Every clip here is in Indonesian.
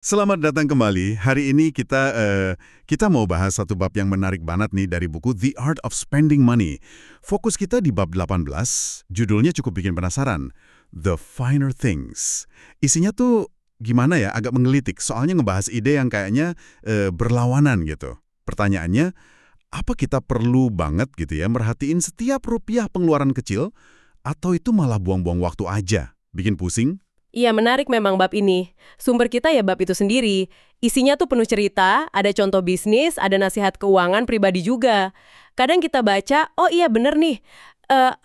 Selamat datang kembali. Hari ini kita mau bahas satu bab yang menarik banget nih dari buku The Art of Spending Money. Fokus kita di bab 18, judulnya cukup bikin penasaran. The Finer Things. Isinya tuh gimana ya, agak menggelitik. Soalnya ngebahas ide yang kayaknya berlawanan gitu. Pertanyaannya, apa kita perlu banget gitu ya merhatiin setiap rupiah pengeluaran kecil? Atau itu malah buang-buang waktu aja? Bikin pusing? Iya, menarik memang bab ini. Sumber kita ya bab itu sendiri. Isinya tuh penuh cerita, ada contoh bisnis, ada nasihat keuangan pribadi juga. Kadang kita baca, oh iya bener nih,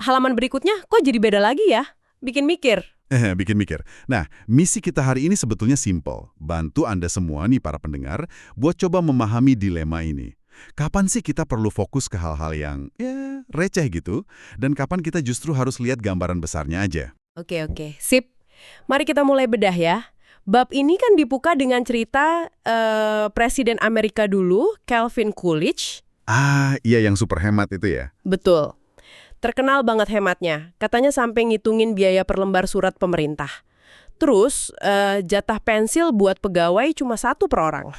halaman berikutnya kok jadi beda lagi ya? Bikin mikir. Bikin mikir. Nah, misi kita hari ini sebetulnya simple. Bantu Anda semua nih para pendengar buat coba memahami dilema ini. Kapan sih kita perlu fokus ke hal-hal yang receh gitu, dan kapan kita justru harus lihat gambaran besarnya aja? Oke, sip. Mari kita mulai bedah ya. Bab ini kan dibuka dengan cerita Presiden Amerika dulu, Calvin Coolidge. Ah, iya yang super hemat itu ya? Betul. Terkenal banget hematnya. Katanya sampai ngitungin biaya per lembar surat pemerintah. Terus, jatah pensil buat pegawai cuma 1 per orang.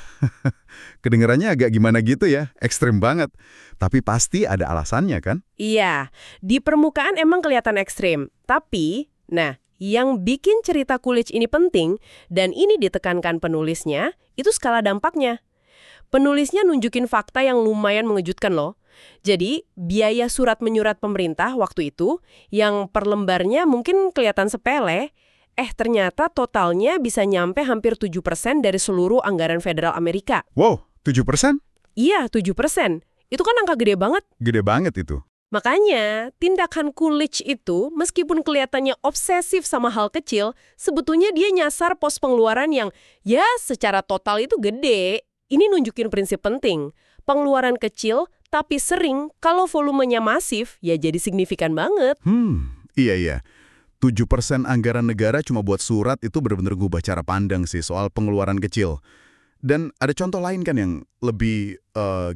Kedengarannya agak gimana gitu ya, ekstrim banget. Tapi pasti ada alasannya kan? Iya, di permukaan emang kelihatan ekstrim. Tapi, nah, yang bikin cerita Coolidge ini penting, dan ini ditekankan penulisnya, itu skala dampaknya. Penulisnya nunjukin fakta yang lumayan mengejutkan loh. Jadi, biaya surat menyurat pemerintah waktu itu, yang per lembarnya mungkin kelihatan sepele, ternyata totalnya bisa nyampe hampir 7% dari seluruh anggaran federal Amerika. Wow, 7%? Iya, 7%. Itu kan angka gede banget. Gede banget itu. Makanya, tindakan Coolidge itu, meskipun kelihatannya obsesif sama hal kecil, sebetulnya dia nyasar pos pengeluaran yang, ya secara total itu gede. Ini nunjukin prinsip penting. Pengeluaran kecil, tapi sering, kalau volumenya masif, ya jadi signifikan banget. Iya. 7% anggaran negara cuma buat surat itu benar-benar ngubah cara pandang sih soal pengeluaran kecil. Dan ada contoh lain kan yang lebih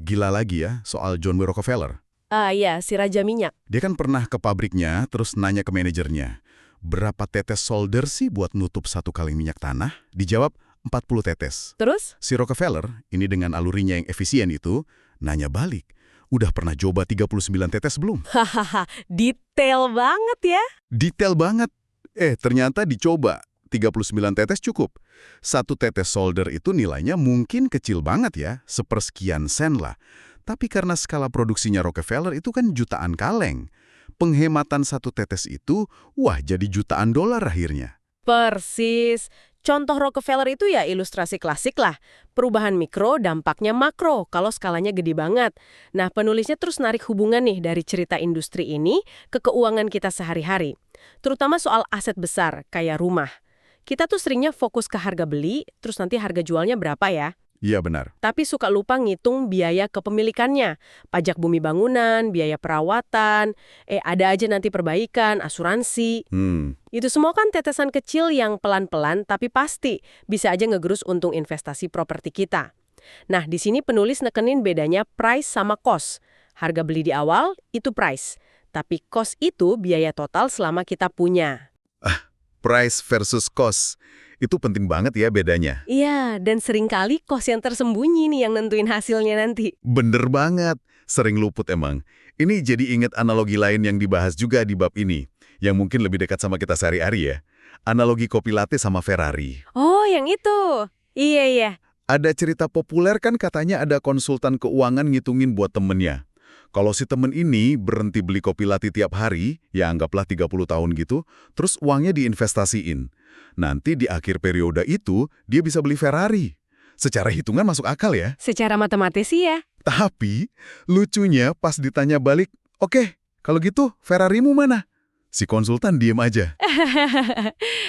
gila lagi ya, soal John W. Rockefeller. Ah iya, si Raja Minyak. Dia kan pernah ke pabriknya, terus nanya ke manajernya, berapa tetes solder sih buat nutup 1 kaleng minyak tanah? Dijawab, 40 tetes. Terus? Si Rockefeller, ini dengan alurinya yang efisien itu, nanya balik, udah pernah coba 39 tetes belum? Hahaha, detail banget ya. Detail banget. Ternyata dicoba, 39 tetes cukup. 1 tetes solder itu nilainya mungkin kecil banget ya, sepersekian sen lah. Tapi karena skala produksinya Rockefeller itu kan jutaan kaleng. Penghematan 1 tetes itu, wah jadi jutaan dolar akhirnya. Persis. Contoh Rockefeller itu ya ilustrasi klasik lah. Perubahan mikro, dampaknya makro, kalau skalanya gede banget. Nah, penulisnya terus narik hubungan nih dari cerita industri ini ke keuangan kita sehari-hari. Terutama soal aset besar, kayak rumah. Kita tuh seringnya fokus ke harga beli, terus nanti harga jualnya berapa ya. Iya benar. Tapi suka lupa ngitung biaya kepemilikannya. Pajak bumi bangunan, biaya perawatan, ada aja nanti perbaikan, asuransi. Itu semua kan tetesan kecil yang pelan-pelan tapi pasti bisa aja ngegerus untung investasi properti kita. Nah, di sini penulis nekenin bedanya price sama cost. Harga beli di awal itu price, tapi cost itu biaya total selama kita punya. Price versus cost. Itu penting banget ya bedanya. Iya, dan seringkali cost yang tersembunyi nih yang nentuin hasilnya nanti. Bener banget. Sering luput emang. Ini jadi ingat analogi lain yang dibahas juga di bab ini. Yang mungkin lebih dekat sama kita sehari-hari ya. Analogi kopi latte sama Ferrari. Oh, yang itu. Iya. Ada cerita populer kan katanya ada konsultan keuangan ngitungin buat temennya. Kalau si temen ini berhenti beli kopi latte tiap hari, ya anggaplah 30 tahun gitu, terus uangnya diinvestasiin. Nanti di akhir periode itu, dia bisa beli Ferrari. Secara hitungan masuk akal ya. Secara matematis sih ya. Tapi, lucunya pas ditanya balik, oke, kalau gitu Ferrarimu mana? Si konsultan diem aja.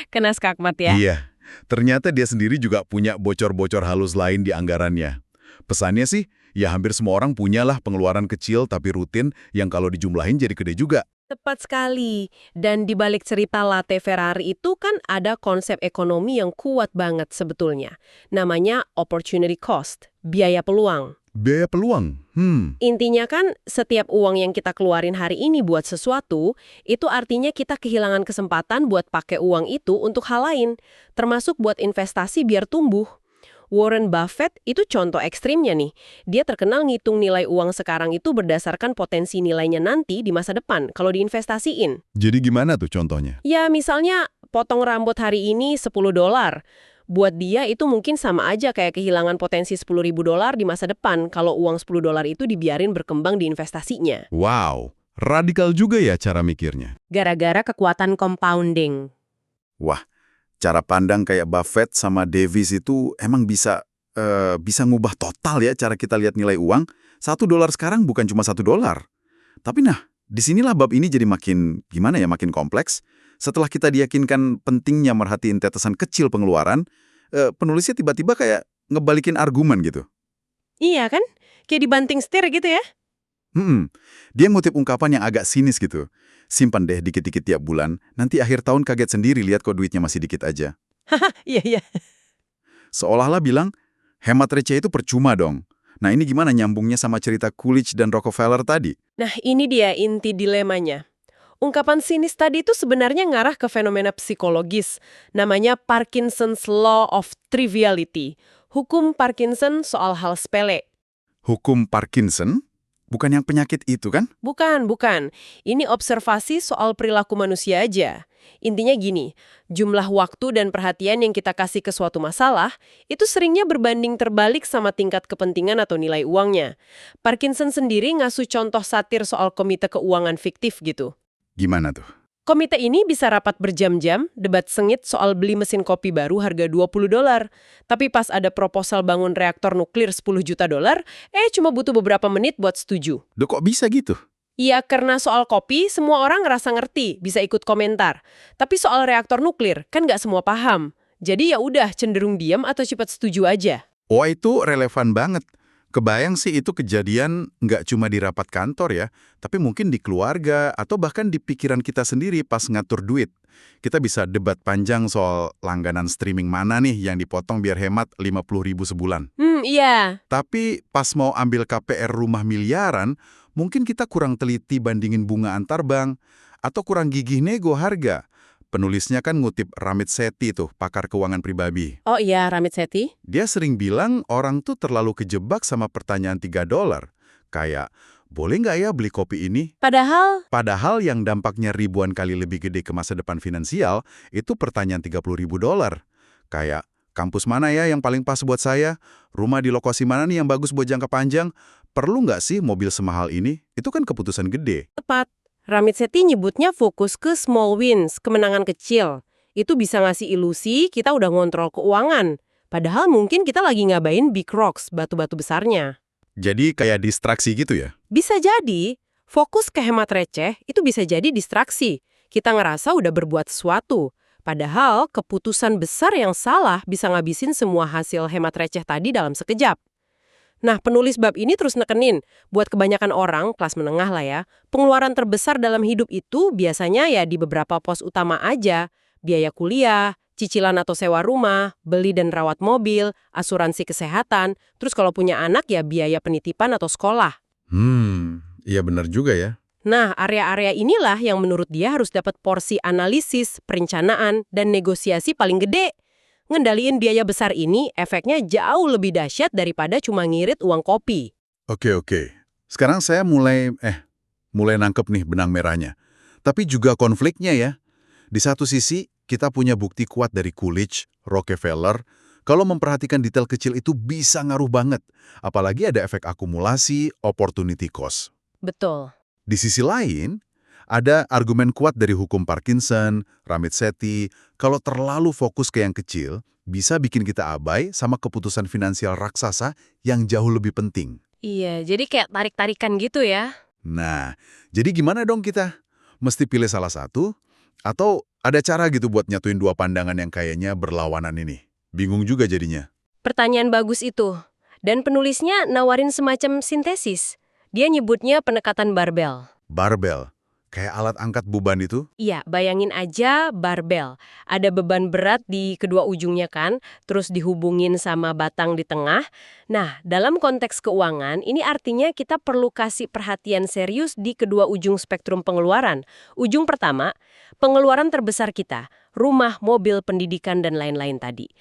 Kena skakmat ya. Iya, ternyata dia sendiri juga punya bocor-bocor halus lain di anggarannya. Pesannya sih, ya hampir semua orang punyalah pengeluaran kecil tapi rutin yang kalau dijumlahin jadi gede juga. Tepat sekali. Dan di balik cerita latte Ferrari itu kan ada konsep ekonomi yang kuat banget sebetulnya. Namanya opportunity cost, biaya peluang. Biaya peluang? Intinya kan setiap uang yang kita keluarin hari ini buat sesuatu, itu artinya kita kehilangan kesempatan buat pakai uang itu untuk hal lain, termasuk buat investasi biar tumbuh. Warren Buffett itu contoh ekstrimnya nih. Dia terkenal ngitung nilai uang sekarang itu berdasarkan potensi nilainya nanti di masa depan kalau diinvestasiin. Jadi gimana tuh contohnya? Ya misalnya potong rambut hari ini $10. Buat dia itu mungkin sama aja kayak kehilangan potensi $10.000 di masa depan kalau uang $10 itu dibiarin berkembang di investasinya. Wow, radikal juga ya cara mikirnya. Gara-gara kekuatan compounding. Wah, cara pandang kayak Buffett sama Davis itu emang bisa ngubah total ya cara kita lihat nilai uang. $1 sekarang bukan cuma $1. Tapi nah, disinilah bab ini jadi makin makin kompleks. Setelah kita diyakinkan pentingnya merhatiin tetesan kecil pengeluaran, penulisnya tiba-tiba kayak ngebalikin argumen gitu. Iya kan? Kayak dibanting setir gitu ya? Dia ngutip ungkapan yang agak sinis gitu. Simpan deh dikit-dikit tiap bulan, nanti akhir tahun kaget sendiri lihat kok duitnya masih dikit aja. Iya. Seolah-olah bilang, hemat receh itu percuma dong. Nah ini gimana nyambungnya sama cerita Coolidge dan Rockefeller tadi? Nah ini dia inti dilemanya. Ungkapan sinis tadi itu sebenarnya ngarah ke fenomena psikologis. Namanya Parkinson's Law of Triviality. Hukum Parkinson soal hal sepele. Hukum Parkinson? Bukan yang penyakit itu kan? Bukan. Ini observasi soal perilaku manusia aja. Intinya gini, jumlah waktu dan perhatian yang kita kasih ke suatu masalah, itu seringnya berbanding terbalik sama tingkat kepentingan atau nilai uangnya. Parkinson sendiri ngasuh contoh satir soal komite keuangan fiktif gitu. Gimana tuh? Komite ini bisa rapat berjam-jam, debat sengit soal beli mesin kopi baru harga $20. Tapi pas ada proposal bangun reaktor nuklir $10 juta, cuma butuh beberapa menit buat setuju. Duh kok bisa gitu? Iya, karena soal kopi, semua orang ngerasa ngerti, bisa ikut komentar. Tapi soal reaktor nuklir, kan nggak semua paham. Jadi ya udah cenderung diam atau cepat setuju aja. Oh itu relevan banget. Kebayang sih itu kejadian nggak cuma di rapat kantor ya, tapi mungkin di keluarga atau bahkan di pikiran kita sendiri pas ngatur duit. Kita bisa debat panjang soal langganan streaming mana nih yang dipotong biar hemat 50.000 sebulan. Iya. Tapi pas mau ambil KPR rumah miliaran, mungkin kita kurang teliti bandingin bunga antar bank atau kurang gigih nego harga. Penulisnya kan ngutip Ramit Sethi tuh, pakar keuangan pribadi. Oh iya, Ramit Sethi. Dia sering bilang orang tuh terlalu kejebak sama pertanyaan $3. Kayak, boleh nggak ya beli kopi ini? Padahal yang dampaknya ribuan kali lebih gede ke masa depan finansial, itu pertanyaan $30.000. Kayak, kampus mana ya yang paling pas buat saya? Rumah di lokasi mana nih yang bagus buat jangka panjang? Perlu nggak sih mobil semahal ini? Itu kan keputusan gede. Tepat. Ramit Sethi nyebutnya fokus ke small wins, kemenangan kecil. Itu bisa ngasih ilusi kita udah ngontrol keuangan. Padahal mungkin kita lagi ngabain big rocks, batu-batu besarnya. Jadi kayak distraksi gitu ya? Bisa jadi, fokus ke hemat receh itu bisa jadi distraksi. Kita ngerasa udah berbuat sesuatu. Padahal keputusan besar yang salah bisa ngabisin semua hasil hemat receh tadi dalam sekejap. Nah, penulis bab ini terus nekenin, buat kebanyakan orang, kelas menengah lah ya, pengeluaran terbesar dalam hidup itu biasanya ya di beberapa pos utama aja. Biaya kuliah, cicilan atau sewa rumah, beli dan rawat mobil, asuransi kesehatan, terus kalau punya anak ya biaya penitipan atau sekolah. Iya benar juga ya. Nah, area-area inilah yang menurut dia harus dapat porsi analisis, perencanaan, dan negosiasi paling gede. Ngendaliin biaya besar ini efeknya jauh lebih dahsyat daripada cuma ngirit uang kopi. Oke. Sekarang saya mulai nangkep nih benang merahnya. Tapi juga konfliknya ya. Di satu sisi, kita punya bukti kuat dari Coolidge, Rockefeller, kalau memperhatikan detail kecil itu bisa ngaruh banget. Apalagi ada efek akumulasi, opportunity cost. Betul. Di sisi lain, ada argumen kuat dari hukum Parkinson, Ramit Sethi, kalau terlalu fokus ke yang kecil, bisa bikin kita abai sama keputusan finansial raksasa yang jauh lebih penting. Iya, jadi kayak tarik-tarikan gitu ya. Nah, jadi gimana dong kita? Mesti pilih salah satu? Atau ada cara gitu buat nyatuin dua pandangan yang kayaknya berlawanan ini? Bingung juga jadinya. Pertanyaan bagus itu. Dan penulisnya nawarin semacam sintesis. Dia nyebutnya pendekatan barbel. Barbel? Kayak alat angkat beban itu? Iya, bayangin aja barbel. Ada beban berat di kedua ujungnya kan, terus dihubungin sama batang di tengah. Nah, dalam konteks keuangan, ini artinya kita perlu kasih perhatian serius di kedua ujung spektrum pengeluaran. Ujung pertama, pengeluaran terbesar kita, rumah, mobil, pendidikan, dan lain-lain tadi.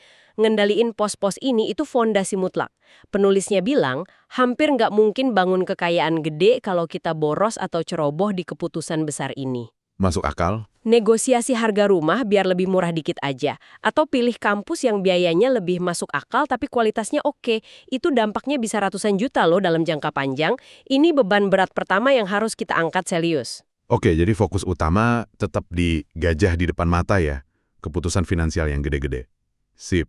Ngendaliin pos-pos ini itu fondasi mutlak. Penulisnya bilang, hampir nggak mungkin bangun kekayaan gede kalau kita boros atau ceroboh di keputusan besar ini. Masuk akal? Negosiasi harga rumah biar lebih murah dikit aja. Atau pilih kampus yang biayanya lebih masuk akal tapi kualitasnya oke. Itu dampaknya bisa ratusan juta loh dalam jangka panjang. Ini beban berat pertama yang harus kita angkat serius. Oke, jadi fokus utama tetap di gajah di depan mata ya. Keputusan finansial yang gede-gede. Sip.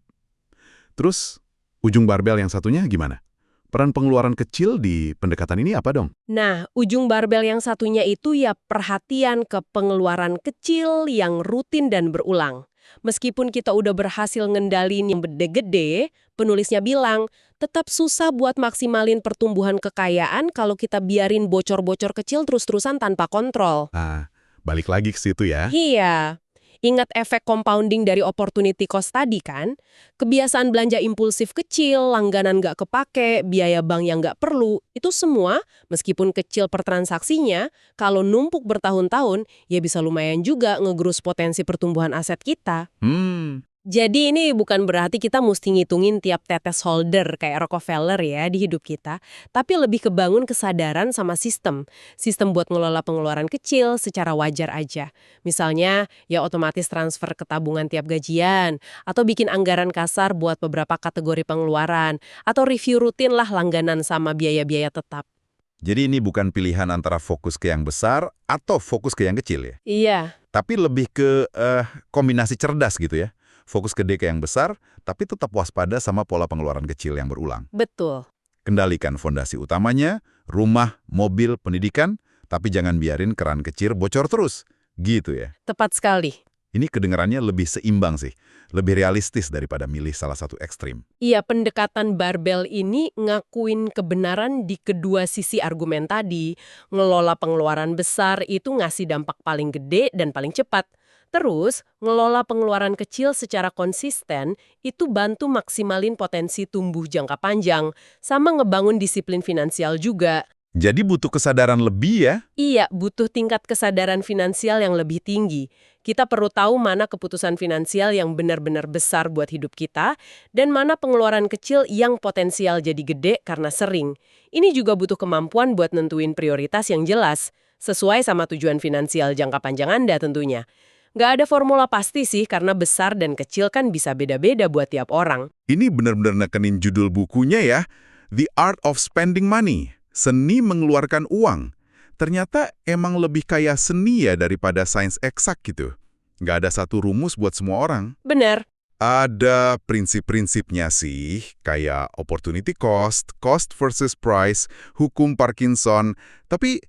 Terus, ujung barbel yang satunya gimana? Peran pengeluaran kecil di pendekatan ini apa dong? Nah, ujung barbel yang satunya itu ya perhatian ke pengeluaran kecil yang rutin dan berulang. Meskipun kita udah berhasil ngendalin yang gede-gede, penulisnya bilang, tetap susah buat maksimalin pertumbuhan kekayaan kalau kita biarin bocor-bocor kecil terus-terusan tanpa kontrol. Nah, balik lagi ke situ ya. Iya. Ingat efek compounding dari opportunity cost tadi kan? Kebiasaan belanja impulsif kecil, langganan nggak kepake, biaya bank yang nggak perlu, itu semua, meskipun kecil per transaksinya, kalau numpuk bertahun-tahun, ya bisa lumayan juga ngegerus potensi pertumbuhan aset kita. Jadi ini bukan berarti kita mesti ngitungin tiap tetes holder kayak Rockefeller ya di hidup kita, tapi lebih kebangun kesadaran sama sistem. Sistem buat ngelola pengeluaran kecil secara wajar aja. Misalnya, ya otomatis transfer ke tabungan tiap gajian, atau bikin anggaran kasar buat beberapa kategori pengeluaran, atau review rutin lah langganan sama biaya-biaya tetap. Jadi ini bukan pilihan antara fokus ke yang besar atau fokus ke yang kecil ya? Iya. Tapi lebih ke kombinasi cerdas gitu ya. Fokus gede ke yang besar, tapi tetap waspada sama pola pengeluaran kecil yang berulang. Betul. Kendalikan fondasi utamanya, rumah, mobil, pendidikan, tapi jangan biarin keran kecil bocor terus. Gitu ya. Tepat sekali. Ini kedengarannya lebih seimbang sih. Lebih realistis daripada milih salah satu ekstrim. Iya, pendekatan barbel ini ngakuin kebenaran di kedua sisi argumen tadi. Ngelola pengeluaran besar itu ngasih dampak paling gede dan paling cepat. Terus, ngelola pengeluaran kecil secara konsisten itu bantu maksimalin potensi tumbuh jangka panjang, sama ngebangun disiplin finansial juga. Jadi butuh kesadaran lebih ya? Iya, butuh tingkat kesadaran finansial yang lebih tinggi. Kita perlu tahu mana keputusan finansial yang benar-benar besar buat hidup kita, dan mana pengeluaran kecil yang potensial jadi gede karena sering. Ini juga butuh kemampuan buat nentuin prioritas yang jelas, sesuai sama tujuan finansial jangka panjang Anda tentunya. Nggak ada formula pasti sih, karena besar dan kecil kan bisa beda-beda buat tiap orang. Ini benar-benar nekenin judul bukunya ya, The Art of Spending Money, Seni Mengeluarkan Uang. Ternyata emang lebih kayak seni ya daripada sains eksak gitu. Nggak ada satu rumus buat semua orang. Benar. Ada prinsip-prinsipnya sih, kayak opportunity cost, cost versus price, hukum Parkinson, tapi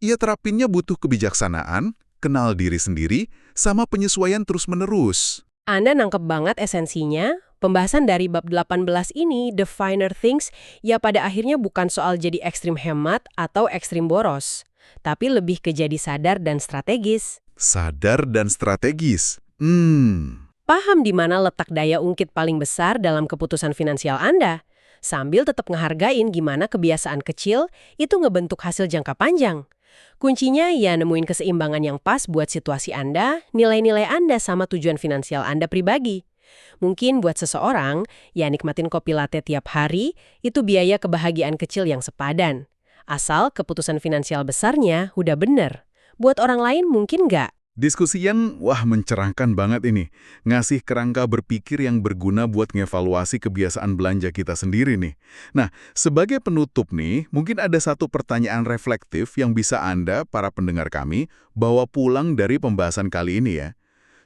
ya terapinnya butuh kebijaksanaan, kenal diri sendiri, sama penyesuaian terus-menerus. Anda nangkep banget esensinya. Pembahasan dari bab 18 ini, The Finer Things, ya pada akhirnya bukan soal jadi ekstrim hemat atau ekstrim boros, tapi lebih ke jadi sadar dan strategis. Sadar dan strategis. Paham di mana letak daya ungkit paling besar dalam keputusan finansial Anda, sambil tetap ngehargain gimana kebiasaan kecil itu ngebentuk hasil jangka panjang. Kuncinya ya nemuin keseimbangan yang pas buat situasi Anda, nilai-nilai Anda sama tujuan finansial Anda pribadi. Mungkin buat seseorang, ya nikmatin kopi latte tiap hari, itu biaya kebahagiaan kecil yang sepadan. Asal keputusan finansial besarnya udah bener. Buat orang lain mungkin nggak. Diskusi yang, mencerahkan banget ini. Ngasih kerangka berpikir yang berguna buat ngevaluasi kebiasaan belanja kita sendiri nih. Nah, sebagai penutup nih, mungkin ada satu pertanyaan reflektif yang bisa Anda, para pendengar kami, bawa pulang dari pembahasan kali ini ya.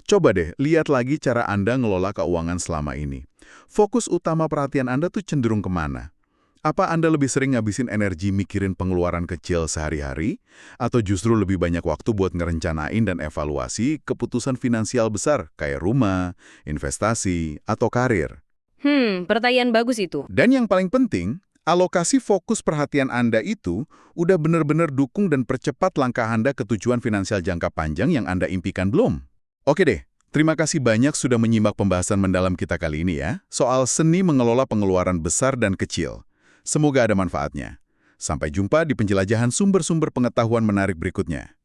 Coba deh, lihat lagi cara Anda ngelola keuangan selama ini. Fokus utama perhatian Anda tuh cenderung kemana? Apa Anda lebih sering ngabisin energi mikirin pengeluaran kecil sehari-hari? Atau justru lebih banyak waktu buat ngerencanain dan evaluasi keputusan finansial besar kayak rumah, investasi, atau karir? Pertanyaan bagus itu. Dan yang paling penting, alokasi fokus perhatian Anda itu udah benar-benar dukung dan percepat langkah Anda ke tujuan finansial jangka panjang yang Anda impikan belum? Oke deh, terima kasih banyak sudah menyimak pembahasan mendalam kita kali ini ya, soal seni mengelola pengeluaran besar dan kecil. Semoga ada manfaatnya. Sampai jumpa di penjelajahan sumber-sumber pengetahuan menarik berikutnya.